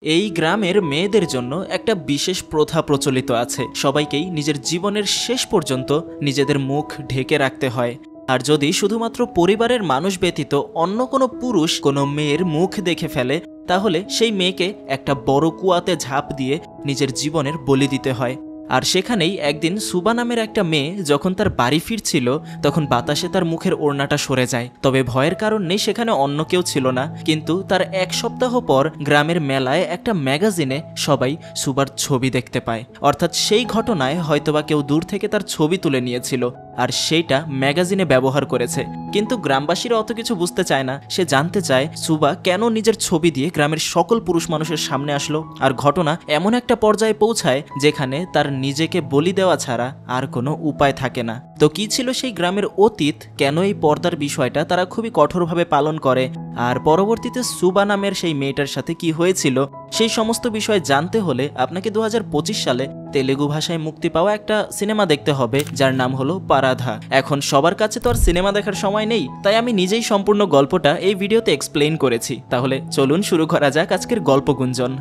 এই গ্রামের মেয়েদের জন্য একটা বিশেষ প্রথা প্রচলিত আছে। সবাইকেই নিজের জীবনের শেষ পর্যন্ত নিজেদের মুখ ঢেকে রাখতে হয়। আর যদি শুধুমাত্র পরিবারের মানুষ ব্যতীত অন্য কোনো পুরুষ কোনো মেয়ের মুখ দেখে ফেলে, তাহলে সেই মেয়েকে একটা বড় কুয়াতে ঝাঁপ দিয়ে নিজের জীবনের বলি দিতে হয়। আর সেখানেই একদিন সুবা নামের একটা মেয়ে যখন তার বাড়ি ফিরছিল, তখন বাতাসে তার মুখের ওড়নাটা সরে যায়। তবে ভয়ের কারণ নেই, সেখানে অন্য কেউ ছিল না। কিন্তু তার এক সপ্তাহ পর গ্রামের মেলায় একটা ম্যাগাজিনে সবাই সুবার ছবি দেখতে পায়। অর্থাৎ সেই ঘটনায় হয়তোবা কেউ দূর থেকে তার ছবি তুলে নিয়েছিল আর সেইটা ম্যাগাজিনে ব্যবহার করেছে। কিন্তু গ্রামবাসীরা অত কিছু বুঝতে চায় না। সে জানতে চায় সুবা কেন নিজের ছবি দিয়ে গ্রামের সকল পুরুষ মানুষের সামনে আসলো। আর ঘটনা এমন একটা পর্যায়ে পৌঁছায় যেখানে তার নিজেকে বলি দেওয়া ছাড়া আর কোনো উপায় থাকে না। তো কি ছিল সেই গ্রামের অতীত, কেন এই পর্দার বিষয়টা তারা খুবই কঠোরভাবে পালন করে, আর পরবর্তীতে সুবা নামের সেই মেয়েটার সাথে কি হয়েছিল, সেই সমস্ত বিষয় জানতে হলে আপনাকে 2025 সালে তেলেগু ভাষায় মুক্তি পাওয়া একটা সিনেমা দেখতে হবে, যার নাম হলো পারাধা। এখন সবার কাছে তো আর সিনেমা দেখার সময় নেই, তাই আমি নিজেই সম্পূর্ণ গল্পটা এই ভিডিওতে এক্সপ্লেইন করেছি। তাহলে চলুন শুরু করা যাক আজকের গল্প গুঞ্জন।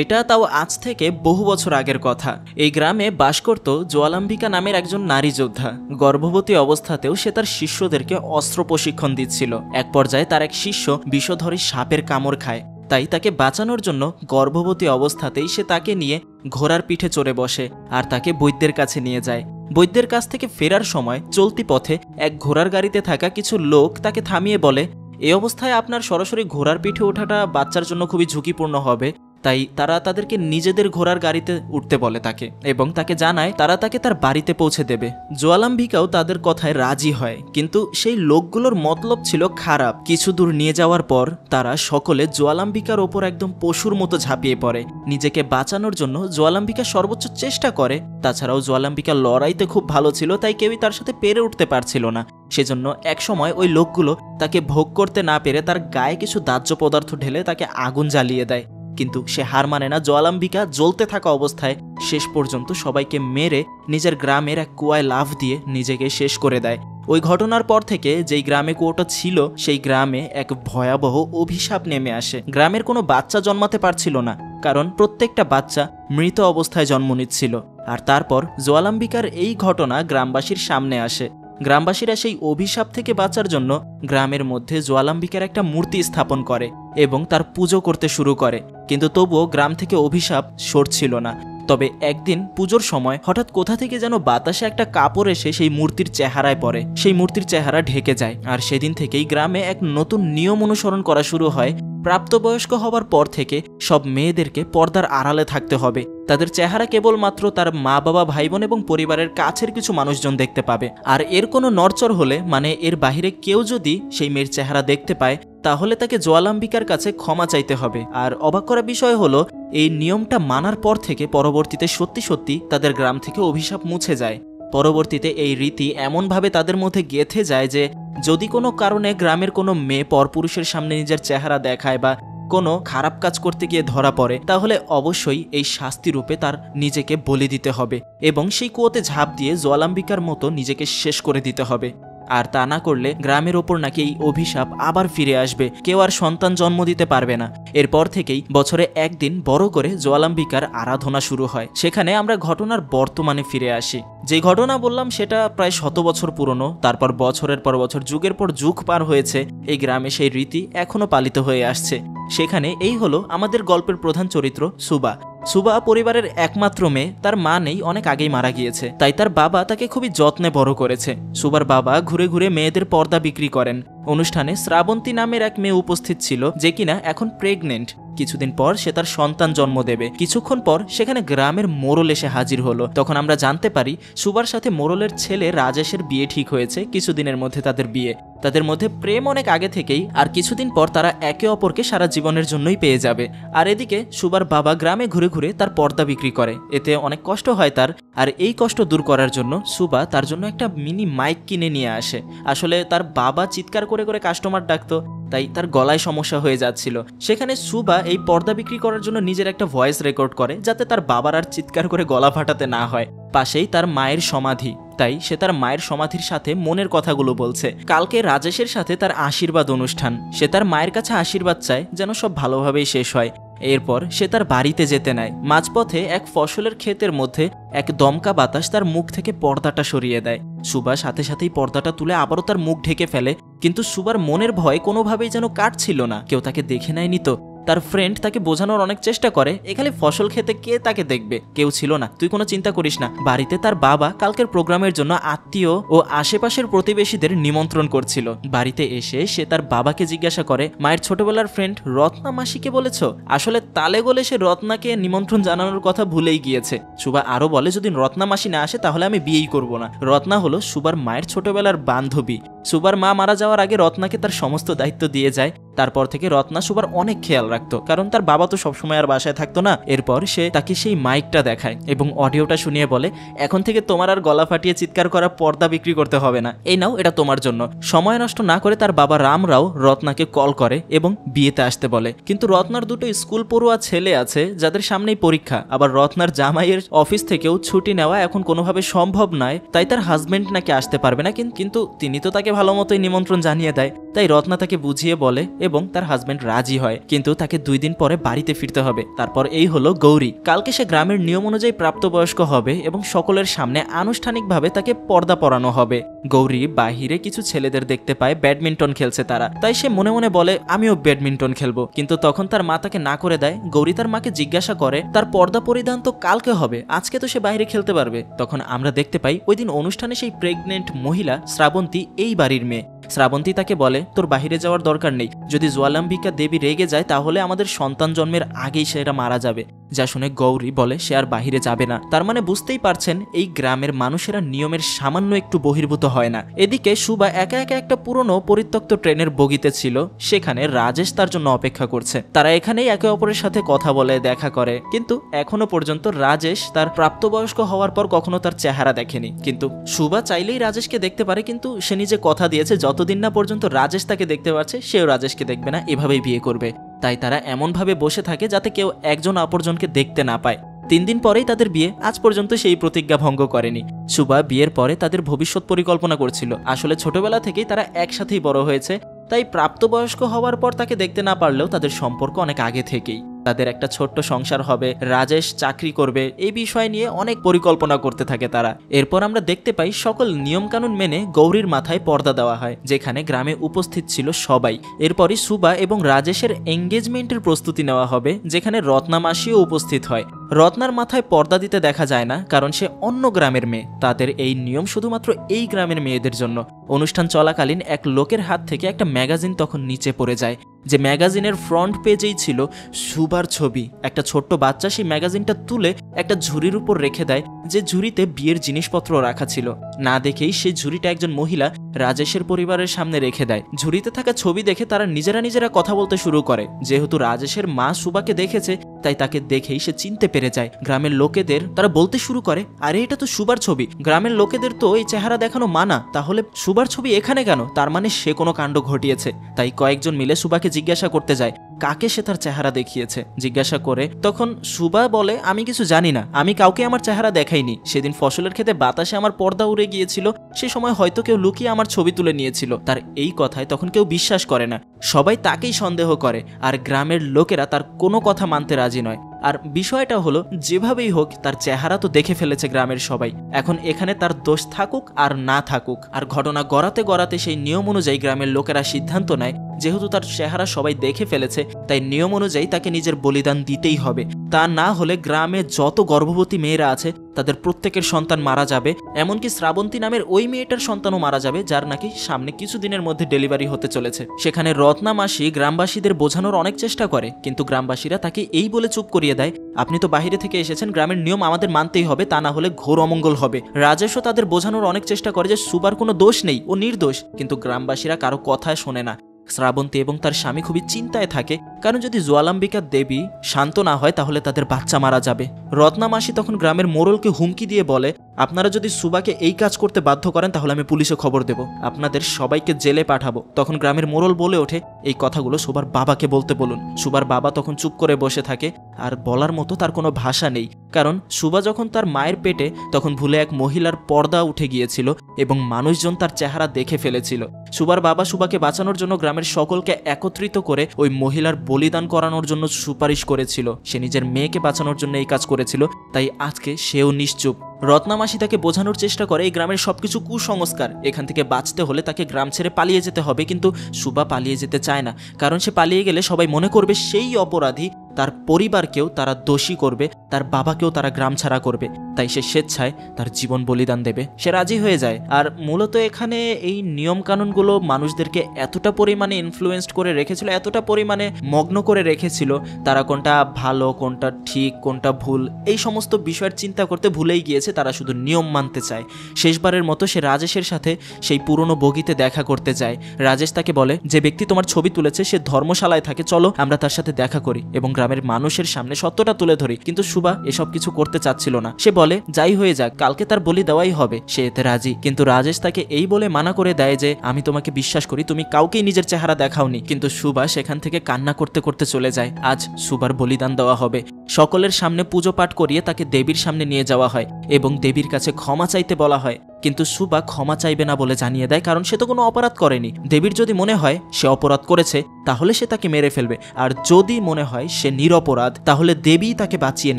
এটা তাও আজ থেকে বহু বছর আগের কথা। এই গ্রামে বাস করত জোয়ালাম্বিকা নামের একজন নারী যোদ্ধা। গর্ভবতী অবস্থাতেও সে তার শিষ্যদেরকে অস্ত্র প্রশিক্ষণ দিচ্ছিল। এক পর্যায়ে তার এক শিষ্য বিষধরী সাপের কামড় খায়, তাই তাকে বাঁচানোর জন্য গর্ভবতী অবস্থাতেই সে তাকে নিয়ে ঘোড়ার পিঠে চড়ে বসে আর তাকে বৈদ্যের কাছে নিয়ে যায়। বৈদ্যের কাছ থেকে ফেরার সময় চলতি পথে এক ঘোড়ার গাড়িতে থাকা কিছু লোক তাকে থামিয়ে বলে, এই অবস্থায় আপনার সরাসরি ঘোড়ার পিঠে ওঠাটা বাচ্চার জন্য খুবই ঝুঁকিপূর্ণ হবে। তাই তারা তাদেরকে নিজেদের ঘোড়ার গাড়িতে উঠতে বলে তাকে, এবং তাকে জানায় তারা তাকে তার বাড়িতে পৌঁছে দেবে। জোয়ালাম্বিকাও তাদের কথায় রাজি হয়, কিন্তু সেই লোকগুলোর মতলব ছিল খারাপ। কিছু দূর নিয়ে যাওয়ার পর তারা সকলে জোয়ালাম্বিকার ওপর একদম পশুর মতো ঝাঁপিয়ে পড়ে। নিজেকে বাঁচানোর জন্য জোয়ালাম্বিকা সর্বোচ্চ চেষ্টা করে। তাছাড়াও জোয়ালাম্বিকা লড়াইতে খুব ভালো ছিল, তাই কেউই তার সাথে পেরে উঠতে পারছিল না। সেজন্য একসময় ওই লোকগুলো তাকে ভোগ করতে না পেরে তার গায়ে কিছু দাহ্য পদার্থ ঢেলে তাকে আগুন জ্বালিয়ে দেয়। কিন্তু সে হার মানে না। জোয়ালাম্বিকা জ্বলতে থাকা অবস্থায় শেষ পর্যন্ত সবাইকে মেরে নিজের গ্রামের এক কুয়ায় লাফ দিয়ে নিজেকে শেষ করে দেয়। ওই ঘটনার পর থেকে যেই গ্রামে কুয়োটা ছিল, সেই গ্রামে এক ভয়াবহ অভিশাপ নেমে আসে। গ্রামের কোনো বাচ্চা জন্মাতে পারছিল না, কারণ প্রত্যেকটা বাচ্চা মৃত অবস্থায় জন্ম নিচ্ছিল। আর তারপর জোয়ালাম্বিকার এই ঘটনা গ্রামবাসীর সামনে আসে। গ্রামবাসীরা সেই অভিশাপ থেকে বাঁচার জন্য গ্রামের মধ্যে জোয়ালাম্বিকার একটা মূর্তি স্থাপন করে এবং তার পুজো করতে শুরু করে। কিন্তু তবুও গ্রাম থেকে অভিশাপ সরছিল না। তবে একদিন পুজোর সময় হঠাৎ কোথা থেকে যেন বাতাসে একটা কাপড় এসে সেই মূর্তির চেহারায় পড়ে। সেই মূর্তির চেহারা ঢেকে যায়। আর সেদিন থেকেই গ্রামে এক নতুন নিয়ম অনুসরণ করা শুরু হয়। প্রাপ্তবয়স্ক হবার পর থেকে সব মেয়েদেরকে পর্দার আড়ালে থাকতে হবে। তাদের চেহারা কেবলমাত্র তার মা বাবা, ভাই বোন এবং পরিবারের কাছের কিছু মানুষজন দেখতে পাবে। আর এর কোনো নড়চড় হলে, মানে এর বাহিরে কেউ যদি সেই মেয়ের চেহারা দেখতে পায়, তাহলে তাকে জোয়ালাম্বিকার কাছে ক্ষমা চাইতে হবে। আর অবাক করা বিষয় হলো, এই নিয়মটা মানার পর থেকে পরবর্তীতে সত্যি সত্যি তাদের গ্রাম থেকে অভিশাপ মুছে যায়। পরবর্তীতে এই রীতি এমনভাবে তাদের মধ্যে গেঁথে যায় যে যদি কোনো কারণে গ্রামের কোনো মেয়ে পরপুরুষের সামনে নিজের চেহারা দেখায় বা কোনো খারাপ কাজ করতে গিয়ে ধরা পড়ে, তাহলে অবশ্যই এই শাস্তি রূপে তার নিজেকে বলি দিতে হবে এবং সেই কুয়োতে ঝাঁপ দিয়ে জোয়ালাম্বিকার মতো নিজেকে শেষ করে দিতে হবে। আর তা না করলে গ্রামের ওপর নাকি এই অভিশাপ আবার ফিরে আসবে, কেউ আর সন্তান জন্ম দিতে পারবে না। এরপর থেকেই বছরে একদিন বড় করে জোয়ালাম্বিকার আরাধনা শুরু হয়। সেখানে আমরা ঘটনার বর্তমানে ফিরে আসি। যে ঘটনা বললাম সেটা প্রায় 100 বছর পুরনো। তারপর বছরের পর বছর, যুগের পর যুগ পার হয়েছে, এই গ্রামে সেই রীতি এখনো পালিত হয়ে আসছে। সেখানে এই হলো আমাদের গল্পের প্রধান চরিত্র সুবা। সুবা পরিবারের একমাত্র মেয়ে। তার মা নেই, অনেক আগেই মারা গিয়েছে, তাই তার বাবা তাকে খুবই যত্নে বড় করেছে। সুবার বাবা ঘুরে ঘুরে মেয়েদের পর্দা বিক্রি করেন। অনুষ্ঠানে শ্রাবন্তী নামের এক মেয়ে উপস্থিত ছিল, যে কিনা এখন প্রেগনেন্ট। কিছুদিন পর সে তার সন্তান জন্ম দেবে। কিছুক্ষণ পর সেখানে গ্রামের মোড়ল এসে হাজির হলো। তখন আমরা জানতে পারি সুবার সাথে মোড়লের ছেলে রাজেশের বিয়ে ঠিক হয়েছে। কিছুদিনের মধ্যে তাদের বিয়ে। তাদের মধ্যে প্রেম অনেক আগে থেকেই, আর কিছুদিন পর তারা একে অপরকে সারা জীবনের জন্যই পেয়ে যাবে। আর এদিকে সুবার বাবা গ্রামে ঘুরে ঘুরে তার পর্দা বিক্রি করে। এতে অনেক কষ্ট হয় তার। আর এই কষ্ট দূর করার জন্য সুবা তার জন্য একটা মিনি মাইক কিনে নিয়ে আসে। আসলে তার বাবা চিৎকার করে করে কাস্টমার ডাকতো, তাই তার গলায় সমস্যা হয়ে যাচ্ছিল। সেখানে সুবা এই পর্দা বিক্রি করার জন্য নিজের একটা ভয়েস রেকর্ড করে, যাতে তার বাবার আর চিৎকার করে গলা ফাটাতে না হয়। পাশেই তার মায়ের সমাধি, তাই সে তার মায়ের সমাধির সাথে মনের কথাগুলো বলছে। কালকে রাজেশের সাথে তার আশীর্বাদ অনুষ্ঠান। সে তার মায়ের কাছে আশীর্বাদ চায় যেন সব ভালোভাবেই শেষ হয়। এরপর সে তার বাড়িতে যেতে নেয়। মাঝপথে এক ফসলের ক্ষেতের মধ্যে এক দমকা বাতাস তার মুখ থেকে পর্দাটা সরিয়ে দেয়। সুবা সাথে সাথেই পর্দাটা তুলে আবারও তার মুখ ঢেকে ফেলে, কিন্তু সুবার মনের ভয় কোনোভাবেই যেন কাটছিল না। কেউ তাকে দেখে নেয়নি তো? তার ফ্রেন্ড তাকে বোঝানোর অনেক চেষ্টা করে, এখানে ফসল খেতে কে তাকে দেখবে, কেউ ছিল না, তুই কোনো চিন্তা করিস না। বাড়িতে তার বাবা কালকের প্রোগ্রামের জন্য আত্মীয় ও আশেপাশের প্রতিবেশীদের নিমন্ত্রণ করছিল। বাড়িতে এসে সে তার বাবাকে জিজ্ঞাসা করে, মায়ের ছোটবেলার ফ্রেন্ড রত্না মাসিকে বলেছ? আসলে তালে গলে সে রত্নাকে নিমন্ত্রণ জানানোর কথা ভুলেই গিয়েছে। সুবা আরো বলে, যদি রত্না মাসি না আসে তাহলে আমি বিয়েই করব না। রত্না হলো সুবার মায়ের ছোটবেলার বান্ধবী। সুবার মা মারা যাওয়ার আগে রত্নাকে তার সমস্ত দায়িত্ব দিয়ে যায়। তারপর থেকে রত্না সুবার অনেক খেয়াল রাখতো, কারণ তার বাবা তো সবসময় আর বাসায় থাকতো না। এরপর সে তাকে সেই মাইকটা দেখায় এবং অডিওটা শুনিয়ে বলে, এখন থেকে তোমার আর গলা ফাটিয়ে চিৎকার করা পর্দা বিক্রি করতে হবে না, এই নাও, এটা তোমার জন্য। সময় নষ্ট না করে তার বাবা রামরাও রত্নাকে কল করে এবং বিয়েতে আসতে বলে। কিন্তু রত্নার দুটো স্কুল পড়ুয়া ছেলে আছে যাদের সামনেই পরীক্ষা, আবার রত্নার জামাইয়ের অফিস থেকেও ছুটি নেওয়া এখন কোনোভাবে সম্ভব নয়, তাই তার হাজবেন্ড নাকি আসতে পারবে না। কিন্তু তিনি তো তাকে ভালো মতোই নিমন্ত্রণ জানিয়ে দেয়, তাই রত্না তাকে বুঝিয়ে বলে এবং তার হাজবেন্ড রাজি হয়। কিন্তু তাকে 2 দিন পরে বাড়িতে ফিরতে হবে। তারপর এই হলো গৌরী। কালকে সে গ্রামের নিয়ম অনুযায়ী প্রাপ্তবয়স্ক হবে এবং সকলের সামনে আনুষ্ঠানিকভাবে তাকে পর্দা পরানো হবে। গৌরী বাহিরে কিছু ছেলেদের দেখতে পায়, ব্যাডমিন্টন খেলছে তারা, তাই সে মনে মনে বলে আমিও ব্যাডমিন্টন খেলবো। কিন্তু তখন তার মা তাকে না করে দেয়। গৌরী তার মাকে জিজ্ঞাসা করে, তার পর্দা পরিধান তো কালকে হবে, আজকে তো সে বাইরে খেলতে পারবে। তখন আমরা দেখতে পাই ওই দিন অনুষ্ঠানে সেই প্রেগনেন্ট মহিলা শ্রাবন্তী এই বাড়ির মেয়ে। শ্রাবন্তী তাকে বলে, তোর বাহিরে যাওয়ার দরকার নেই, যদি জ্বালাম্বিকা দেবী রেগে যায় তাহলে আমাদের সন্তান জন্মের আগেই সেটা মারা যাবে। যা শুনে গৌরী বলে সে আর বাহিরে যাবে না। তার মানে বুঝতেই পারছেন এই গ্রামের মানুষেরা নিয়মের সামান্য একটু বহির্ভূত হয় না। এদিকে সুবা একা একা একটা পুরনো পরিত্যক্ত ট্রেনের বগিতে ছিল, সেখানে রাজেশ তার জন্য অপেক্ষা করছে। তারা এখানেই একে অপরের সাথে কথা বলে, দেখা করে, কিন্তু এখনো পর্যন্ত রাজেশ তার প্রাপ্তবয়স্ক হওয়ার পর কখনো তার চেহারা দেখেনি। কিন্তু সুবা চাইলেই রাজেশকে দেখতে পারে, কিন্তু সে নিজে কথা দিয়েছে যতদিন না পর্যন্ত রাজেশ তাকে দেখতে পাচ্ছে সেও রাজেশকে দেখবে না, এভাবেই বিয়ে করবে। তাই তারা এমনভাবে বসে থাকে যাতে কেউ একজন অপরজনকে দেখতে না পায়। 3 দিন পরেই তাদের বিয়ে। আজ পর্যন্ত সেই প্রতিজ্ঞা ভঙ্গ করেনি। সুবা বিয়ের পরে তাদের ভবিষ্যৎ পরিকল্পনা করছিল। আসলে ছোটবেলা থেকেই তারা একসাথেই বড় হয়েছে, তাই প্রাপ্তবয়স্ক হওয়ার পর তাকে দেখতে না পারলেও তাদের সম্পর্ক অনেক আগে থেকেই। তাদের একটা ছোট্ট সংসার হবে, রাজেশ চাকরি করবে, এই বিষয় নিয়ে অনেক পরিকল্পনা করতে থাকে তারা। এরপর আমরা দেখতে পাই সকল নিয়মকানুন মেনে গৌরীর মাথায় পর্দা দেওয়া হয়, যেখানে গ্রামে উপস্থিত ছিল সবাই। এরপরই সুবা এবং রাজেশের এঙ্গেজমেন্টের প্রস্তুতি নেওয়া হবে, যেখানে রত্না মাসিও উপস্থিত হয়। রত্নার মাথায় পর্দা দিতে দেখা যায় না, কারণ সে অন্য গ্রামের মেয়ে। তাদের এই নিয়ম শুধুমাত্র এই গ্রামের মেয়েদের জন্য। অনুষ্ঠান চলাকালীন এক লোকের হাত থেকে একটা ম্যাগাজিন তখন নিচে পড়ে যায়, যে ম্যাগাজিনের ফ্রন্ট পেজেই ছিল সুবার ছবি। একটা ছোট্ট বাচ্চা সেই ম্যাগাজিনটা তুলে একটা ঝুড়ির উপর রেখে দেয়, যে ঝুড়িতে বিয়ের জিনিসপত্র রাখা ছিল। না দেখেই সেই ঝুড়িটা একজন মহিলা রাজেশের পরিবারের সামনে রেখে দেয়। ঝুড়িতে থাকা ছবি দেখে তারা নিজেরা কথা বলতে শুরু করে। যেহেতু রাজেশের মা সুবাকে দেখেছে, তাই তাকে দেখেই সে চিনতে পেরে যায়। গ্রামের লোকেদের তারা বলতে শুরু করে, আরে এটা তো সুবার ছবি। গ্রামের লোকেদের তো এই চেহারা দেখানো মানা, তাহলে সুবার ছবি এখানে কেন? তার মানে সে কোনো কাণ্ড ঘটিয়েছে। তাই কয়েকজন মিলে সুবাকে জিজ্ঞাসা করতে যায় কাকে সে তার চেহারা দেখিয়েছে। জিজ্ঞাসা করে তখন সুবা বলে, আমি কিছু জানি না, আমি কাউকে আমার চেহারা দেখাইনি। সেদিন ফসলের ক্ষেতে বাতাসে আমার পর্দা উড়ে গিয়েছিল, সে সময় হয়তো কেউ লুকিয়ে আমার ছবি তুলে নিয়েছিল। তার এই কথায় তখন কেউ বিশ্বাস করে না, সবাই তাকেই সন্দেহ করে, আর গ্রামের লোকেরা তার কোনো কথা মানতে রাজি নয়। আর বিষয়টা হলো, যেভাবেই হোক তার চেহারা তো দেখে ফেলেছে গ্রামের সবাই, এখন এখানে তার দোষ থাকুক আর না থাকুক। আর ঘটনা গড়াতে গড়াতে সেই নিয়ম অনুযায়ী গ্রামের লোকেরা সিদ্ধান্ত নেয়, যেহেতু তার চেহারা সবাই দেখে ফেলেছে, তাই নিয়ম অনুযায়ী তাকে নিজের বলিদান দিতেই হবে। তা না হলে গ্রামে যত গর্ভবতী মেয়েরা আছে তাদের প্রত্যেকের সন্তান মারা যাবে। এমনকি শ্রাবন্তী নামের ওই মেয়েটার সন্তানও মারা যাবে, যার নাকি সামনে কিছুদিনের মধ্যে ডেলিভারি হতে চলেছে। সেখানে রত্না মাসি গ্রামবাসীদের বোঝানোর অনেক চেষ্টা করে, কিন্তু গ্রামবাসীরা তাকে এই বলে চুপ করিয়ে দেয়, আপনি তো বাইরে থেকে এসেছেন, গ্রামের নিয়ম আমাদের মানতেই হবে, তা না হলে ঘোর অমঙ্গল হবে। রাজেশও তাদের বোঝানোর অনেক চেষ্টা করে যে সুবার কোনো দোষ নেই, ও নির্দোষ, কিন্তু গ্রামবাসীরা কারো কথায় শোনে না। শ্রাবন্তী এবং তার স্বামী খুবই চিন্তায় থাকে, কারণ যদি জ্বালাম্বিকা দেবী শান্ত না হয় তাহলে তাদের বাচ্চা মারা যাবে। রত্না মাসি তখন গ্রামের মোড়লকে হুমকি দিয়ে বলে, আপনারা যদি সুবাকে এই কাজ করতে বাধ্য করেন তাহলে আমি পুলিশে খবর দেব, আপনাদের সবাইকে জেলে পাঠাবো। তখন গ্রামের মোড়ল বলে ওঠে, এই কথাগুলো সুবার বাবাকে বলতে বলুন। সুবার বাবা তখন চুপ করে বসে থাকে, আর বলার মতো তার কোনো ভাষা নেই, কারণ সুবা যখন তার মায়ের পেটে তখন ভুলে এক মহিলার পর্দা উঠে গিয়েছিল এবং মানুষজন তার চেহারা দেখে ফেলেছিল। সুবার বাবা সুবাকে বাঁচানোর জন্য গ্রামের সকলকে একত্রিত করে ওই মহিলার বলিদান করানোর জন্য সুপারিশ করেছিল। সে নিজের মেয়েকে বাঁচানোর জন্য এই কাজ করেছিল, তাই আজকে সেও নিশ্চুপ। রত্নামাসি তাকে বোঝানোর চেষ্টা করে এই গ্রামের সবকিছু কুসংস্কার, এখান থেকে বাঁচতে হলে তাকে গ্রাম ছেড়ে পালিয়ে যেতে হবে। কিন্তু সুবা পালিয়ে যেতে চায় না, কারণ সে পালিয়ে গেলে সবাই মনে করবে সেই অপরাধী, তার পরিবারকেও তারা দোষী করবে, তার বাবাকেও তারা গ্রাম ছাড়া করবে। তাই সে স্বেচ্ছায় তার জীবন বলিদান দেবে, সে রাজি হয়ে যায়। আর মূলত এখানে এই নিয়মকানুনগুলো মানুষদেরকে এতটা পরিমাণে ইনফ্লুয়েন্সড করে রেখেছিল, এতটা পরিমাণে মগ্ন করে রেখেছিল, তারা কোনটা ভালো, কোনটা ঠিক, কোনটা ভুল, এই সমস্ত বিষয়ের চিন্তা করতে ভুলেই গিয়েছে। তারা শুধু নিয়ম মানতে চায়। শেষবারের মতো সে রাজেশের সাথে সেই পুরনো বগিতে দেখা করতে যায়। রাজেশ তাকে বলে, যে ব্যক্তি তোমার ছবি তুলেছে সে ধর্মশালায় থাকে, চলো আমরা তার সাথে দেখা করি এবং গ্রামের মানুষের সামনে সত্যটা তুলে ধরি। কিন্তু সুবা এসব কিছু করতে চাচ্ছিল না। সে বলে, যাই হয়ে যাক, কালকে তার বলি দেওয়াই হবে। সে এতে রাজি, কিন্তু রাজেশ তাকে এই বলে মানা করে দেয় যে আমি তোমাকে বিশ্বাস করি, তুমি কাউকেই নিজের চেহারা দেখাওনি। কিন্তু সুবা সেখান থেকে কান্না করতে করতে চলে যায়। আজ সুবার বলিদান দেওয়া হবে। সকলের সামনে পুজো পাঠ করিয়ে তাকে দেবীর সামনে নিয়ে যাওয়া হয় এবং দেবীর কাছে ক্ষমা চাইতে বলা হয়। কিন্তু সুবা ক্ষমা চাইবে না বলে জানিয়ে দেয়, কারণ সে তো কোনো অপরাধ করেনি। দেবীর যদি মনে হয় সে অপরাধ করেছে তাহলে সে তাকে মেরে ফেলবে, আর যদি মনে হয় সে নিরপরাধ তাহলে দেবী তাকে বাঁচিয়ে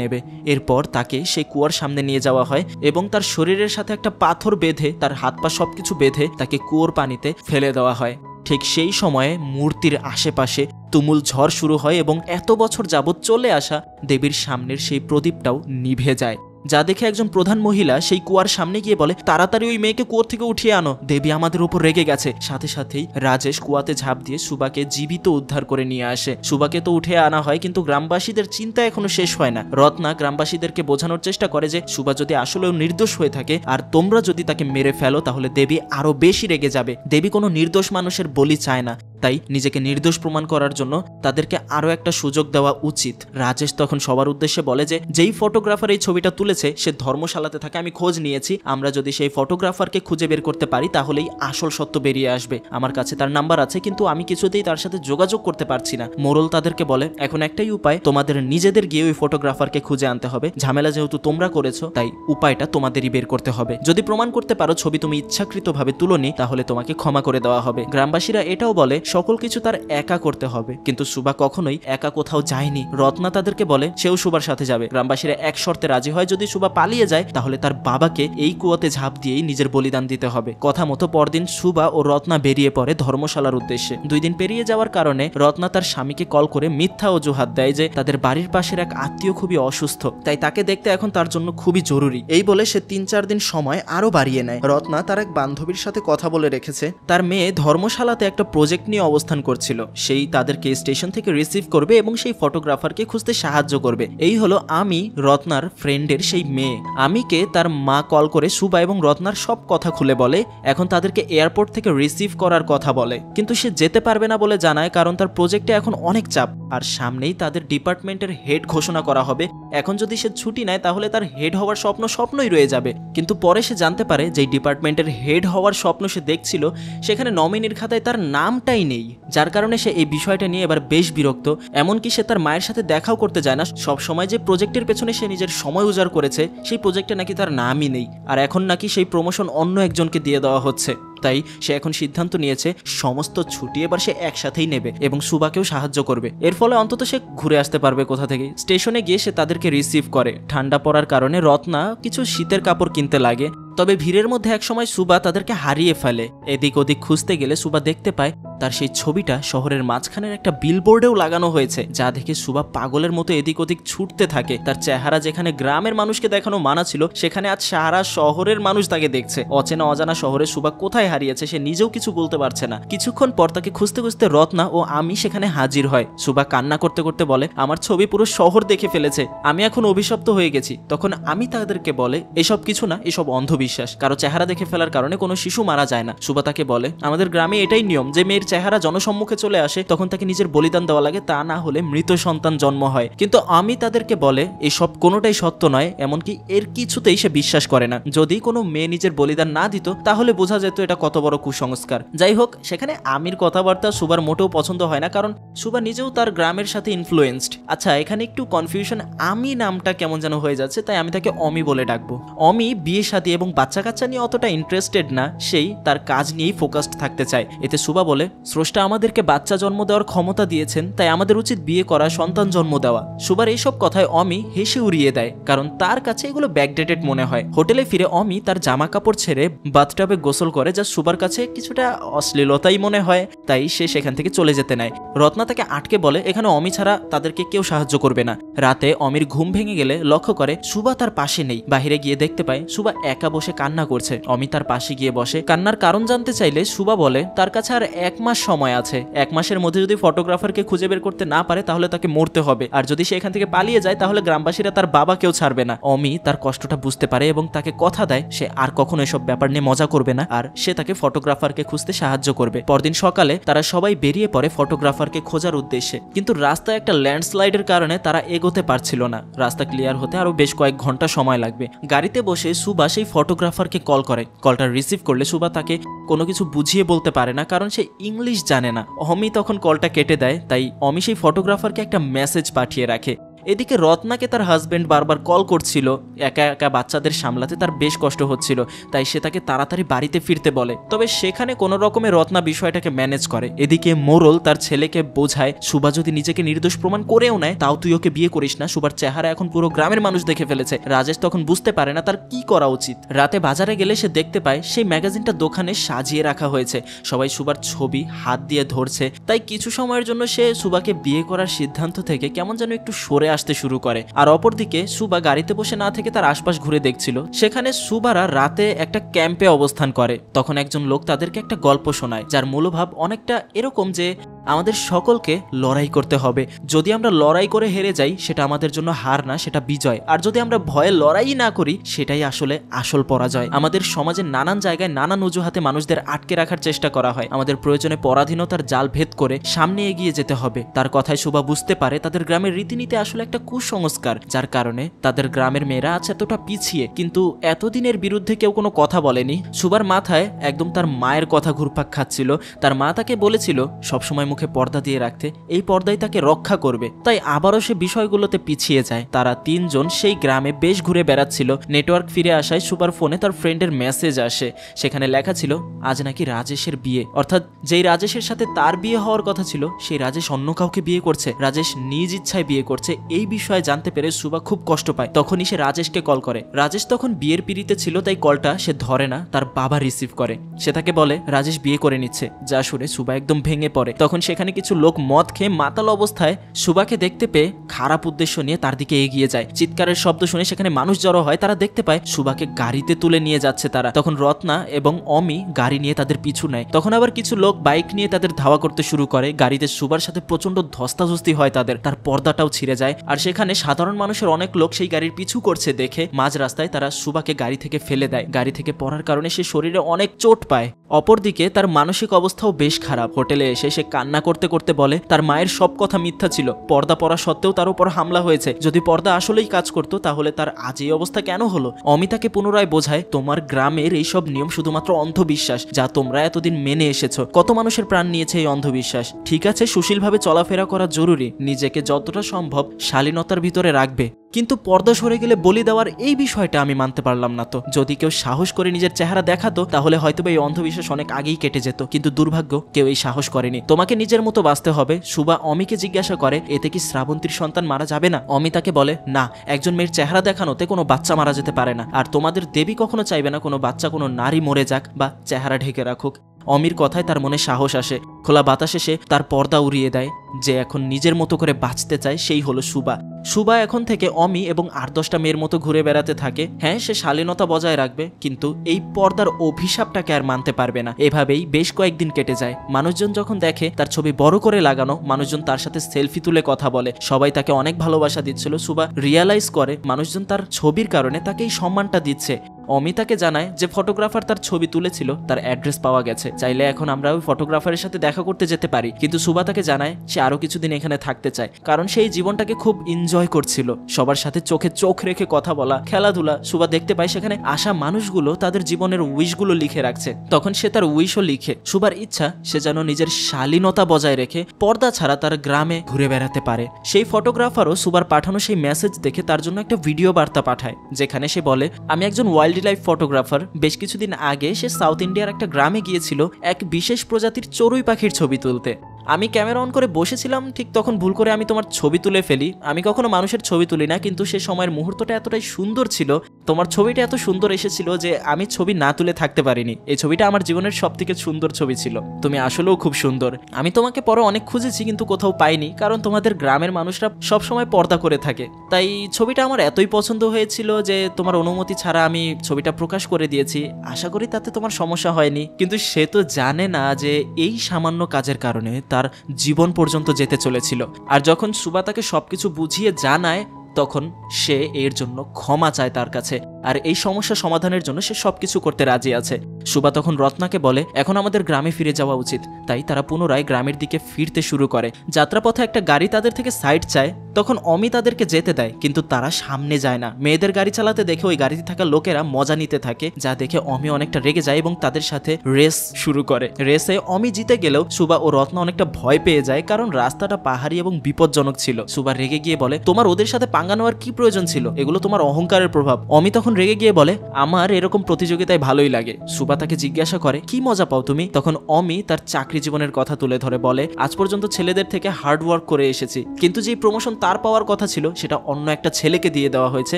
নেবে। এরপর তাকে সেই কুয়ার সামনে নিয়ে যাওয়া হয় এবং তার শরীরের সাথে একটা পাথর বেঁধে, তার হাত পা সবকিছু বেঁধে তাকে কুয়োর পানিতে ফেলে দেওয়া হয়। ঠিক সেই সময়ে মূর্তির আশেপাশে তুমুল ঝড় শুরু হয় এবং এত বছর যাবৎ চলে আসা দেবীর সামনের সেই প্রদীপটাও নিভে যায়, যা দেখে একজন প্রধান মহিলা সেই কুয়ার সামনে গিয়ে বলে, তাড়াতাড়ি ওই মেয়েকে কুয়োর থেকে উঠিয়ে আনো, দেবী আমাদের উপর রেগে গেছে। সাথে সাথেই রাজেশ কুয়াতে ঝাঁপ দিয়ে সুবাকে জীবিত উদ্ধার করে নিয়ে আসে। সুবাকে তো উঠে আনা হয়, কিন্তু গ্রামবাসীদের চিন্তা এখনো শেষ হয় না। রত্না গ্রামবাসীদেরকে বোঝানোর চেষ্টা করে যে সুবা যদি আসলেও নির্দোষ হয়ে থাকে আর তোমরা যদি তাকে মেরে ফেলো তাহলে দেবী আরো বেশি রেগে যাবে। দেবী কোনো নির্দোষ মানুষের বলি চায় না, তাই নিজেকে নির্দোষ প্রমাণ করার জন্য তাদেরকে আরো একটা সুযোগ দেওয়া উচিত। রাজেশ তখন সবার উদ্দেশ্যে বলে যে যেই ফটোগ্রাফার এই ছবিটা তুলেছে সে ধর্মশালাতে থাকে, আমি খোঁজ নিয়েছি। আমরা যদি সেই ফটোগ্রাফারকে খুঁজে বের করতে পারি তাহলেই আসল সত্য বেরিয়ে আসবে। আমার কাছে তার নাম্বার আছে, কিন্তু আমি কিছুতেই তার সাথে যোগাযোগ করতে পারছি না। মোরল তাদেরকে বলে, এখন একটাই উপায়, তোমাদের নিজেদের গিয়ে ওই ফটোগ্রাফারকে খুঁজে আনতে হবে। ঝামেলা যেহেতু তোমরা করেছো তাই উপায়টা তোমাদেরই বের করতে হবে। যদি প্রমাণ করতে পারো ছবি তুমি ইচ্ছাকৃতভাবে তুলোনি তাহলে তোমাকে ক্ষমা করে দেওয়া হবে। গ্রামবাসীরা এটাও বলে সকল কিছু তার একা করতে হবে, কিন্তু সুবা কখনোই একা কোথাও যায়নি। রত্না তাদেরকে বলে সেও সুবার সাথে যাবে। গ্রামবাসীরা এক শর্তে রাজি হয়, যদি সুবা পালিয়ে যায় তাহলে তার বাবাকে এই কুয়াতে ঝাঁপ দিয়েই নিজের বলিদান দিতে হবে। কথা মতো পরদিন সুবা ও রত্না বেরিয়ে পড়ে ধর্মশালার উদ্দেশ্যে। 2 দিন পেরিয়ে যাওয়ার কারণে রত্না তার স্বামীকে কল করে মিথ্যা অজুহাত দেয় যে তাদের বাড়ির পাশের এক আত্মীয় খুবই অসুস্থ, তাই তাকে দেখতে এখন তার জন্য খুবই জরুরি। এই বলে সে 3-4 দিন সময় আরো বাড়িয়ে নেয়। রত্না তার এক বান্ধবীর সাথে কথা বলে রেখেছে, তার মেয়ে ধর্মশালাতে একটা প্রজেক্ট নিয়ে অবস্থান করছিল, সেই তাদেরকে স্টেশন থেকে রিসিভ করবে এবং সেই ফটোগ্রাফারকে খুঁজতে সাহায্য করবে। এই হলো আমি, রত্নার ফ্রেন্ডের সেই মেয়ে। আমিকে তার মা কল করে সুবা এবং রত্নার সব কথা খুলে বলে, এখন তাদেরকে এয়ারপোর্ট থেকে রিসিভ করার কথা বলে, কিন্তু সে যেতে পারবে না বলে জানায়, কারণ তার প্রজেক্টে এখন অনেক চাপ আর সামনেই তাদের ডিপার্টমেন্টের হেড ঘোষণা করা হবে। এখন যদি সে ছুটি নেয় তাহলে তার হেড হওয়ার স্বপ্নই রয়ে যাবে। কিন্তু পরে সে জানতে পারে যে ডিপার্টমেন্টের হেড হওয়ার স্বপ্ন সে দেখছিল সেখানে নমিনির খাতায় তার নামটাই নেই, যার কারণে সে এই বিষয়টা নিয়ে এবার বেশ বিরক্ত। এমনকি সে তার মায়ের সাথে দেখাও করতে যায় না। সব সময় যে প্রজেক্টের পেছনে সে নিজের সময় উজাড় করেছে সেই প্রজেক্টে নাকি তার নামই নেই, আর এখন নাকি সেই প্রমোশন অন্য একজনকে দিয়ে দেওয়া হচ্ছে। তাই সে এখন সিদ্ধান্ত নিয়েছে সমস্ত ছুটি এবার সে একসাথেই নেবে এবং সুবাকেও সাহায্য করবে। এর ফলে অন্তত সে ঘুরে আসতে পারবে কোথা থেকে। স্টেশনে গিয়ে সে তাদেরকে রিসিভ করে। ঠান্ডা পড়ার কারণে রত্না কিছু শীতের কাপড় কিনতে লাগে, তবে ভিড়ের মধ্যে একসময় সুবা তাদেরকে হারিয়ে ফেলে। এদিক ওদিক খুঁজতে গেলে সুবা দেখতে পায় তার সেই ছবিটা শহরের মাঝখানের একটা বিলবোর্ডেও লাগানো হয়েছে, যা দেখে সুবা পাগলের মতো এদিক ওদিক ছুটতে থাকে। তার চেহারা যেখানে গ্রামের মানুষকে দেখানো মানা ছিল সেখানে আজ সারা শহরের মানুষ তাকে দেখছে। অচেনা অজানা শহরে সুবা কোথায় হারিয়েছে সে নিজেও কিছু বলতে পারছে না। কিছুক্ষণ পর তাকে খুঁজতে খুঁজতে রত্না ও আমি সেখানে হাজির হয়। সুবা কান্না করতে করতে বলে, আমার ছবি পুরো শহর দেখে ফেলেছে, আমি এখন অভিশপ্ত হয়ে গেছি। তখন আমি তাদেরকে বলে, এসব কিছু না, এসব অন্ধবিশ্বাস। অন্ধবিশ্বাস। কারো চেহারা দেখে ফেলার কারণে কোনো শিশু মারা যায় না। সুবা তাকে বলে, আমাদের গ্রামে এটাই নিয়ম যে মেয়ের চেহারা জনসম্মুখে চলে আসে তখন তাকে নিজের বলিদান দেওয়া লাগে, তা না হলে মৃত সন্তান জন্ম হয়। কিন্তু আমি তাদেরকে বলে এসব কোনোটাই সত্য নয়, এমনকি এর কিছুতেই সে বিশ্বাস করে না। যদি কোনো মেয়ে নিজের বলিদান না দিত তাহলে বোঝা যেত এটা কত বড় কুসংস্কার। যাই হোক, সেখানে আমির কথাবার্তা সুবার মোটেও পছন্দ হয় না, কারণ সুবা নিজেও তার গ্রামের সাথে ইনফ্লুয়েন্সড। আচ্ছা, এখানে একটু কনফিউশন, আমি নামটা কেমন যেন হয়ে যাচ্ছে, তাই আমি তাকে অমি বলে ডাকবো। অমি বিয়ে শাদী এবং বাচ্চা কাচ্চা নিয়ে অতটা ইন্টারেস্টেড না, সেই তার কাজ নিয়েই ফোকাসড থাকতে চায়। এতে সুবা বলে, স্রষ্টা আমাদেরকে বাচ্চা জন্ম দেওয়ার ক্ষমতা দিয়েছেন, তাই আমাদের উচিত বিয়ে করা, সন্তান জন্ম দেওয়া। সুবার এইসব কথায় অমি হেসে উড়িয়ে দেয়, কারণ তার কাছে এগুলো ব্যাকডেটেড মনে হয়। হোটেলে ফিরে অমি তার জামা কাপড় ছেড়ে বাথটাবে গোসল করে, যা সুবার কাছে কিছুটা অশ্লীলতাই মনে হয়, তাই সে সেখান থেকে চলে যেতে নেয়। রত্না তাকে আটকে বলে এখানে অমি ছাড়া তাদেরকে কেউ সাহায্য করবে না। রাতে অমির ঘুম ভেঙে গেলে লক্ষ্য করে সুবা তার পাশে নেই। বাহিরে গিয়ে দেখতে পায় সুবা একা বসে কান্না করছে। অমি তার পাশে গিয়ে বসে। কান্নার কারণ জানতে চাইলে সুবা বলে তার কাছে আর 1 মাস সময় আছে। 1 মাসের মধ্যে যদি ফটোগ্রাফারকে খুঁজে বের করতে না পারে তাহলে তাকে মরতে হবে, আর যদি সে এখান থেকে পালিয়ে যায় তাহলে গ্রামবাসীরা তার বাবাকেও ছাড়বে না। অমি তার কষ্টটা বুঝতে পারে এবং তাকে কথা দেয় সে আর কখনো এসব ব্যাপার নিয়ে মজা করবে না, আর সে তাকে ফটোগ্রাফারকে খুঁজতে সাহায্য করবে। পরদিন সকালে তারা সবাই বেরিয়ে পড়ে ফটোগ্রাফারকে খোঁজার উদ্দেশ্যে, কিন্তু রাস্তায় একটা ল্যান্ডস্লাইডের কারণে তারা এগোতে পারছিল না। রাস্তা ক্লিয়ার হতে আরো বেশ কয়েক ঘন্টা সময় লাগবে। গাড়িতে বসে সুবা সেই ফটোগ্রাফারকে কল করে। কলটা রিসিভ করলে সুবা তাকে কোনো কিছু বুঝিয়ে বলতে পারে না, কারণ সে ইংলিশ জানে না। অমি তখন কলটা কেটে দেয়, তাই অমি সেই ফটোগ্রাফারকে একটা মেসেজ পাঠিয়ে রাখে। এদিকে রত্নাকে তার হাজবেন্ড বারবার কল করছিল, একা একা বাচ্চাদের সামলাতে তার বেশ কষ্ট হচ্ছিল, তাই সে তাকে তাড়াতাড়ি বাড়িতে ফিরতে বলে। তবে সেখানে কোনো রকমে রত্না বিষয়টাকে ম্যানেজ করে। এদিকে মোরল তার ছেলেকে বোঝায় সুবা যদি নিজেকে নির্দোষ প্রমাণ করেও নেয় তাও তুই ওকে বিয়ে করিস না, সুবার চেহারা এখন পুরো গ্রামের মানুষ দেখে ফেলেছে। রাজেশ তখন বুঝতে পারে না তার কি করা উচিত। রাতে বাজারে গেলে সে দেখতে পায় সেই ম্যাগাজিনটা দোকানে সাজিয়ে রাখা হয়েছে, সবাই সুবার ছবি হাত দিয়ে ধরছে। তাই কিছু সময়ের জন্য সে সুবাকে বিয়ে করার সিদ্ধান্ত থেকে কেমন যেন একটু সরে আসতে শুরু করে। আর অপরদিকে সুবা গাড়িতে বসে না থেকে তার আশপাশ ঘুরে দেখছিল। সেখানে সুবারা রাতে একটা ক্যাম্পে অবস্থান করে। তখন একজন লোক তাদেরকে একটা গল্প শোনায়, যার মূলভাব অনেকটা এরকম যে আমাদের সকলকে লড়াই করতে হবে। যদি আমরা লড়াই করে হেরে যাই সেটা আমাদের জন্য হার না, সেটা বিজয়। আর যদি আমরা ভয়ে লড়াই না করি সেটাই আসলে আসল পরাজয়। আমাদের সমাজের নানান জায়গায় নানান অজুহাতে মানুষদের আটকে রাখার চেষ্টা করা হয়। আমাদের প্রয়োজনে পরাধীনতার জাল ভেদ করে সামনে এগিয়ে যেতে হবে। তার কথায় সুবা বুঝতে পারে তাদের গ্রামের রীতিনীতি আসলে একটা কুসংস্কার, যার কারণে তাদের গ্রামের মেয়েরা আছে এতটা পিছিয়ে। কিন্তু এতদিনের বিরুদ্ধে কেউ কোনো কথা বলেনি। সুবার মাথায় একদম তার মায়ের কথা ঘুরপাক খাচ্ছিল। তার মা তাকে বলেছিল সবসময় মুখে পর্দা দিয়ে রাখতে, এই পর্দাই তাকে রক্ষা করবে। তাই আবারও সে বিষয়গুলোতে পিছিয়ে যায়। তারা 3 জন সেই গ্রামে বেশ ঘুরে বেড়াচ্ছিল। নেটওয়ার্ক ফিরে আসায় সুবার ফোনে তার ফ্রেন্ডের মেসেজ আসে। সেখানে লেখা ছিল আজ নাকি রাজেশের বিয়ে, অর্থাৎ যেই রাজেশের সাথে তার বিয়ে হওয়ার কথা ছিল সেই রাজেশ অন্য কাউকে বিয়ে করছে। রাজেশ নিজ ইচ্ছায় বিয়ে করছে। এই বিষয়ে জানতে পেরে সুবা খুব কষ্ট পায়। তখনই সে রাজেশকে কল করে। রাজেশ তখন বিয়ের পিড়িতে ছিল, তাই কলটা সে ধরে না, তার বাবা রিসিভ করে। সে তাকে বলে রাজেশ বিয়ে করে নিচ্ছে। যা শুনে সুবা একদম ভেঙে পড়ে। তখন সেখানে কিছু লোক মদ খেয়ে মাতাল অবস্থায় সুবাকে দেখতে পেয়ে খারাপ উদ্দেশ্য নিয়ে তার দিকে এগিয়ে যায়। চিৎকারের শব্দ শুনে সেখানে মানুষ জড়ো হয়। তারা দেখতে পায় সুবাকে গাড়িতে তুলে নিয়ে যাচ্ছে তারা। তখন রত্না এবং অমি গাড়ি নিয়ে তাদের পিছু নেয়। তখন আবার কিছু লোক বাইক নিয়ে তাদের ধাওয়া করতে শুরু করে। গাড়িতে সুবার সাথে প্রচন্ড ধস্তাধস্তি হয় তাদের। তার পর্দাটাও ছিঁড়ে যায়। আর সেখানে সাধারণ মানুষের অনেক লোক সেই গাড়ির পিছু করছে দেখে মাঝ রাস্তায় তারা সুবাকে গাড়ি থেকে ফেলে দেয়। গাড়ি থেকে পড়ার কারণে সে শরীরে অনেক চোট পায়। অপরদিকে তার মানসিক অবস্থাও বেশ খারাপ। হোটেলে এসে সে কান্না করতে করতে বলে তার মায়ের সব কথা মিথ্যা ছিল। পর্দা পরা সত্ত্বেও তার উপর হামলা হয়েছে। যদি পর্দা আসলেই কাজ করতো তাহলে তার আজ এই অবস্থা কেন হলো। অমিতাকে পুনরায় বোঝায় তোমার গ্রামের এইসব নিয়ম শুধুমাত্র অন্ধবিশ্বাস, যা তোমরা এতদিন মেনে এসেছো। কত মানুষের প্রাণ নিয়েছে এই অন্ধবিশ্বাস। ঠিক আছে, সুশীলভাবে চলাফেরা করা জরুরি, নিজেকে যতটা সম্ভব শালীনতার ভিতরে রাখবে, কিন্তু পর্দা সরে গেলে বলি দেওয়ার এই বিষয়টা আমি মানতে পারলাম না। তো যদি কেউ সাহস করে নিজের চেহারা দেখাতো তাহলে হয়তোবা এই অন্ধবিশ্বাস অনেক আগেই কেটে যেত, কিন্তু দুর্ভাগ্য কেউ এই সাহস করেনি। তোমাকে নিজের মতো বাঁচতে হবে। সুবা অমিকে জিজ্ঞাসা করে এতে কি শ্রাবন্তীর সন্তান মারা যাবে না। অমি তাকে বলে না, একজন মেয়ের চেহারা দেখানোতে কোনো বাচ্চা মারা যেতে পারে না, আর তোমাদের দেবী কখনো চাইবে না কোনো বাচ্চা কোনো নারী মরে যাক বা চেহারা ঢেকে রাখুক। অমির কথায় তার মনে সাহস আসে। খোলা বাতাসে সে তার পর্দা উড়িয়ে দেয়। যে এখন নিজের মতো করে বাঁচতে চায় সেই হলো সুবা। সুবা এখন থেকে অমি এবং 8-10টা মেয়ের মতো ঘুরে বেড়াতে থাকে। হ্যাঁ, সে শালীনতা বজায় রাখবে, কিন্তু এই পর্দার অভিশাপটাকে আর মানতে পারবে না। এভাবেই বেশ কয়েকদিন কেটে যায়। মানুষজন যখন দেখে তার ছবি বড় করে লাগানো, মানুষজন তার সাথে সেলফি তুলে কথা বলে, সবাই তাকে অনেক ভালোবাসা দিচ্ছিল। সুবা রিয়ালাইজ করে মানুষজন তার ছবির কারণে তাকে এই সম্মানটা দিচ্ছে। অমি তাকে জানায় যে ফটোগ্রাফার তার ছবি তুলেছিল তার অ্যাড্রেস পাওয়া গেছে, চাইলে এখন আমরা ওই ফটোগ্রাফারের সাথে দেখা করতে যেতে পারি। কিন্তু সুবা তাকে জানায় সে আরো কিছুদিন এখানে থাকতে চায়, কারণ সেই জীবনটাকে খুব এনজয় করছিল, সবার সাথে চোখে চোখ রেখে কথা বলা, খেলাধুলা। সুবা দেখতে পায় সেখানে আসা মানুষগুলো তাদের জীবনের উইশগুলো লিখে রাখছে, তখন সে তার উইশও লিখে। সুবার ইচ্ছা সে যেন নিজের শালীনতা বজায় রেখে পর্দা ছাড়া তার গ্রামে ঘুরে বেড়াতে পারে। সেই ফটোগ্রাফারও সুবার পাঠানো সেই মেসেজ দেখে তার জন্য একটা ভিডিও বার্তা পাঠায়, যেখানে সে বলে আমি একজন ওয়াইল্ড লাইফ ফটোগ্রাফার, বেশ কিছুদিন আগে সে সাউথ ইন্ডিয়ার একটা গ্রামে গিয়েছিল এক বিশেষ প্রজাতির চড়ুই পাখির ছবি তুলতে। আমি ক্যামেরা অন করে বসেছিলাম, ঠিক তখন ভুল করে আমি তোমার ছবি তুলে ফেলি। আমি কখনো মানুষের ছবি তুলি না, কিন্তু সে সময়ের মুহূর্তটা এতটাই সুন্দর ছিল, তোমার ছবিটা এত সুন্দর এসেছিল যে আমি ছবি না তুলে থাকতে পারিনি। এই ছবিটা আমার জীবনের সবথেকে সুন্দর ছবি ছিল, তুমি আসলেও খুব সুন্দর। আমি তোমাকে পরে অনেক খুঁজেছি কিন্তু কোথাও পাইনি, কারণ তোমাদের গ্রামের মানুষরা সবসময় পর্দা করে থাকে, তাই ছবিটা আমার এতই পছন্দ হয়েছিল যে তোমার অনুমতি ছাড়া আমি ছবিটা প্রকাশ করে দিয়েছি। আশা করি তাতে তোমার সমস্যা হয়নি। কিন্তু সে তো জানে না যে এই সামান্য কাজের কারণে তার জীবন পর্যন্ত যেতে চলেছিল। আর যখন সুবা তাকে সবকিছু বুঝিয়ে জানায় তখন সে এর জন্য ক্ষমা চায় তার কাছে, আর এই সমস্যা সমাধানের জন্য সে সবকিছু করতে রাজি আছে। সুবা তখন রত্নাকে বলে এখন আমাদের গ্রামে ফিরে যাওয়া উচিত। তাই তারা পুনরায় গ্রামের দিকে ফিরতে শুরু করে। যাত্রাপথে একটা গাড়ি তাদের থেকে সাইড চায়, তখন অমি তাদেরকে যেতে দেয়, কিন্তু তারা সামনে যায় না। মেয়েদের গাড়ি চালাতে দেখে ওই গাড়িতে থাকা লোকেরা মজা নিতে থাকে, যা দেখে অমি অনেকটা রেগে যায় এবং তাদের সাথে রেস শুরু করে। রেসে অমি জিতে গেলেও সুবা ও রত্না অনেকটা ভয় পেয়ে যায়, কারণ রাস্তাটা পাহাড়ি এবং বিপজ্জনক ছিল। সুবা রেগে গিয়ে বলে তোমার ওদের সাথে পাঙ্গা নেওয়ার কি প্রয়োজন ছিল, এগুলো তোমার অহংকারের প্রভাব। অমি তখন রেগে গিয়ে বলে আমার এরকম প্রতিযোগিতায় ভালোই লাগে। সুবা তাকে জিজ্ঞাসা করে কি মজা পাও তুমি? তখন অমি তার চাকরি জীবনের কথা তুলে ধরে বলে আজ পর্যন্ত ছেলেদের থেকে হার্ড ওয়ার্ক করে এসেছি, কিন্তু যে প্রমোশন তার পাওয়ার কথা ছিল সেটা অন্য একটা ছেলেকে দিয়ে দেওয়া হয়েছে,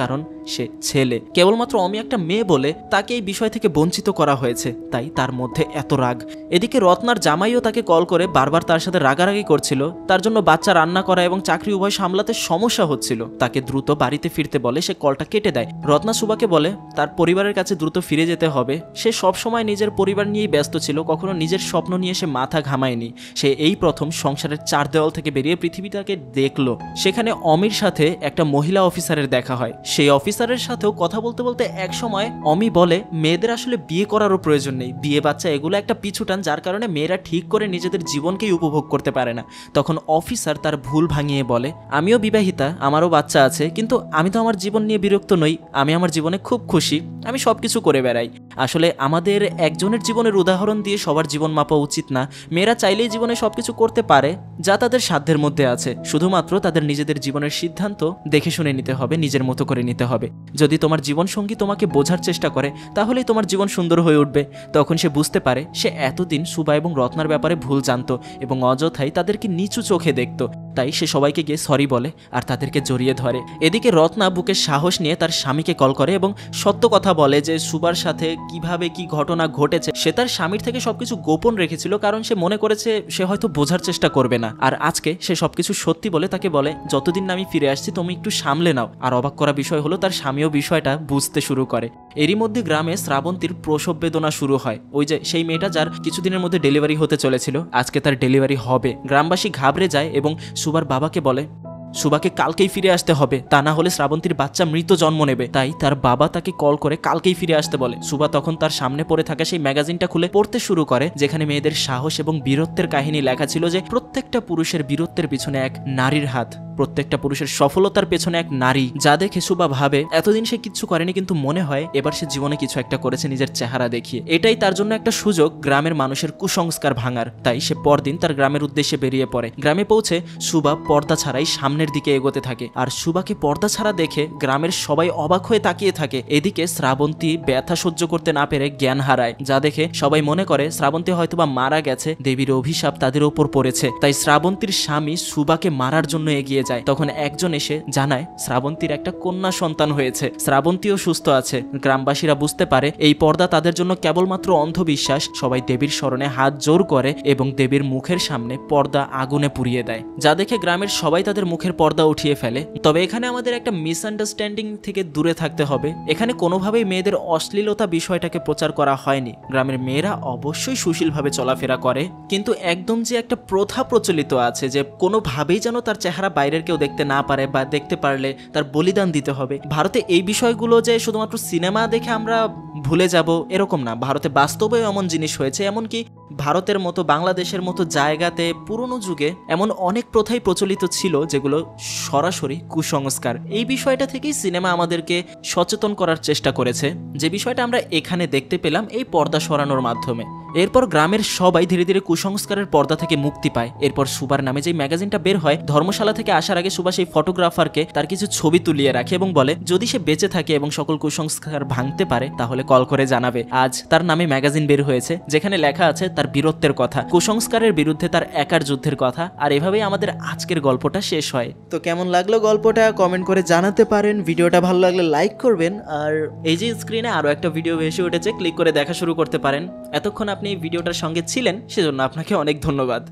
কারণ সে ছেলে। কেবলমাত্র অমি একটা মেয়ে বলে তাকে এই বিষয় থেকে বঞ্চিত করা হয়েছে, তাই তার মধ্যে এত রাগ। এদিকে রত্নার জামাইও তাকে কল করে বারবার তার সাথে রাগারাগি করছিল, তার জন্য বাচ্চা রান্না করা এবং চাকরি উভয় সামলাতে সমস্যা হচ্ছিল। তাকে দ্রুত বাড়িতে ফিরতে বলে, সে কলটা কেটে দেয়। রত্না সুবাকে বলে তার পরিবারের কাছে দ্রুত ফিরে যেতে হবে। সে সব সময় নিজের পরিবার নিয়েই ব্যস্ত ছিল, কখনো নিজের স্বপ্ন নিয়ে সে মাথা ঘামায়নি। সে এই প্রথম সংসারের চার দেওয়াল থেকে বেরিয়ে পৃথিবীটাকে দেখলো। সেখানে অমির সাথে একটা মহিলা অফিসারের দেখা হয়। সেই অফিসারের সাথেও কথা বলতে বলতে এক সময় অমি বলে মেয়েদের আসলে বিয়ে করারও প্রয়োজন নেই, বিয়ে বাচ্চা এগুলো একটা পিছুটান, যার কারণে মেয়েরা ঠিক করে নিজেদের জীবনকেই উপভোগ করতে পারে না। তখন অফিসার তার ভুল ভাঙিয়ে বলে আমিও বিবাহিতা, আমারও বাচ্চা আছে, কিন্তু আমি তো আমার জীবন নিয়ে বিরক্ত নই, আমি আমার জীবনে খুব খুশি, আমি সবকিছু করে বেড়াই। আসলে আমাদের একজনের জীবনের উদাহরণ দিয়ে সবার জীবন মাপা উচিত না। মেয়েরা চাইলেই জীবনে সবকিছু করতে পারে যা তাদের সাধ্যের মধ্যে আছে, শুধুমাত্র তাদের নিজেদের জীবনের সিদ্ধান্ত দেখে শুনে নিতে হবে, নিজের মতো করে নিতে হবে। যদি তোমার জীবনসঙ্গী তোমাকে বোঝার চেষ্টা করে তাহলেই তোমার জীবন সুন্দর হয়ে উঠবে। তখন সে বুঝতে পারে সে এতদিন সুবা এবং রত্নার ব্যাপারে ভুল জানতো এবং অযথাই তাদেরকে নিচু চোখে দেখত। তাই সে সবাইকে গিয়ে সরি বলে আর তাদেরকে জড়িয়ে ধরে। এদিকে রত্না বুকে সাহস নিয়ে তার স্বামীকে কল করে এবং সত্য কথা বলে যে সুবার সাথে কিভাবে কি ঘটনা ঘটেছে। সে তার স্বামীর থেকে সবকিছু গোপন রেখেছিল, কারণ সে মনে করেছে সে হয়তো বোঝার চেষ্টা করবে না। আর আজকে সে সবকিছু সত্যি বলে তাকে বলে যতদিন না আমি ফিরে আসছি তুমি একটু সামলে নাও। আর অবাক করা বিষয় হলো তার স্বামীও বিষয়টা বুঝতে শুরু করে। এরই মধ্যে গ্রামে শ্রাবন্তীর প্রসব বেদনা শুরু হয়। ওই যে সেই মেয়েটা যার কিছুদিনের মধ্যে ডেলিভারি হতে চলেছিল, আজকে তার ডেলিভারি হবে। গ্রামবাসী ঘাবড়ে যায় এবং সুবার বাবাকে বলে সুবাকে কালকেই ফিরে আসতে হবে, তা না হলে শ্রাবন্তীর বাচ্চা মৃত জন্ম নেবে। তাই তার বাবা তাকে কল করে কালকেই ফিরে আসতে বলে। সুবা তখন তার সামনে পড়ে থাকা সেই ম্যাগাজিনটা খুলে পড়তে শুরু করে, যেখানে মেয়েদের সাহস এবং বীরত্বের কাহিনী লেখা ছিল যে প্রত্যেকটা পুরুষের বীরত্বের পিছনে এক নারীর হাত, প্রত্যেকটা পুরুষের সফলতার পেছনে এক নারী। যা দেখে সুবা ভাবে এতদিন সে কিচ্ছু করেনি, কিন্তু মনে হয় এবার সে জীবনে কিছু একটা করেছে নিজের চেহারা দেখিয়ে। এটাই তার জন্য একটা সুযোগ গ্রামের মানুষের কুসংস্কার ভাঙার। তাই সে পরদিন তার গ্রামের উদ্দেশ্যে বেরিয়ে পড়ে। গ্রামে পৌঁছে সুবা পর্দা ছাড়াই সামনের দিকে এগোতে থাকে। আর সুবাকে পর্দা ছাড়া দেখে গ্রামের সবাই অবাক হয়ে তাকিয়ে থাকে। এদিকে শ্রাবন্তী ব্যথা সহ্য করতে না পেরে জ্ঞান হারায়, যা দেখে সবাই মনে করে শ্রাবন্তী হয়তোবা মারা গেছে, দেবীর অভিশাপ তাদের ওপর পড়েছে। তাই শ্রাবন্তীর স্বামী সুবাকে মারার জন্য এগিয়ে যায়। তখন একজন এসে জানায় শ্রাবন্তীর একটা কন্যা সন্তান হয়েছে, শ্রাবন্তীও সুস্থ আছে। গ্রামবাসীরা বুঝতে পারে এই পর্দা তাদের জন্য কেবলমাত্র অন্ধবিশ্বাস। সবাই দেবীর শরণে হাত জোর করে এবং দেবীর মুখের সামনে পর্দা আগুনে পুড়িয়ে দেয়, যা দেখে গ্রামের সবাই তাদের মুখের পর্দা উঠিয়ে ফেলে। তবে এখানে আমাদের একটা মিসআন্ডারস্ট্যান্ডিং থেকে দূরে থাকতে হবে। এখানে কোনোভাবেই মেয়েদের অশ্লীলতা বিষয়টাকে প্রচার করা হয়নি। গ্রামের মেয়েরা অবশ্যই সুশীলভাবে চলাফেরা করে, কিন্তু একদম যে একটা প্রথা প্রচলিত আছে যে কোনোভাবেই যেন তার চেহারা বাইরের কেউ দেখতে না পারে, বা দেখতে পারলে তার বলিদান দিতে হবে। ভারতে এই বিষয়গুলো যে শুধুমাত্র সিনেমা দেখে আমরা ভুলে যাব এরকম না, ভারতে বাস্তবেও এমন জিনিস হয়েছে। এমনকি ভারতের মতো বাংলাদেশের মতো জায়গাতে পুরনো যুগে এমন অনেক প্রথাই প্রচলিত ছিল যেগুলো সরাসরি কুসংস্কার। এই বিষয়টা থেকেই সিনেমা আমাদেরকে সচেতন করার চেষ্টা করেছে, যে বিষয়টা আমরা এখানে দেখতে পেলাম এই পর্দা সরানোর মাধ্যমে। এরপর গ্রামের সবাই ধীরে ধীরে কুসংস্কারের পর্দা থেকে মুক্তি পায়। এরপর সুবার নামে যে ম্যাগাজিনটা বের হয়, ধর্মশালা থেকে আসার আগে সুবা সেই ফটোগ্রাফারকে তার কিছু ছবি তুলিয়ে রাখে এবং বলে যদি সে বেঁচে থাকে এবং সকল কুসংস্কার ভাঙতে পারে তাহলে কল করে জানাবে। আজ তার নামে ম্যাগাজিন বের হয়েছে যেখানে লেখা আছে তার বীরত্বের কথা, কুসংস্কারের বিরুদ্ধে তার একার যুদ্ধের কথা। আর এভাবেই আমাদের আজকের গল্পটা শেষ হয়। তো কেমন লাগলো গল্পটা কমেন্ট করে জানাতে পারেন। ভিডিওটা ভালো লাগলে লাইক করবেন। আর এই যে স্ক্রিনে আরো একটা ভিডিও ভেসে উঠেছে, ক্লিক করে দেখা শুরু করতে পারেন। এতক্ষণ আপনি এই ভিডিওটার সঙ্গে ছিলেন, সেজন্য আপনাকে অনেক ধন্যবাদ।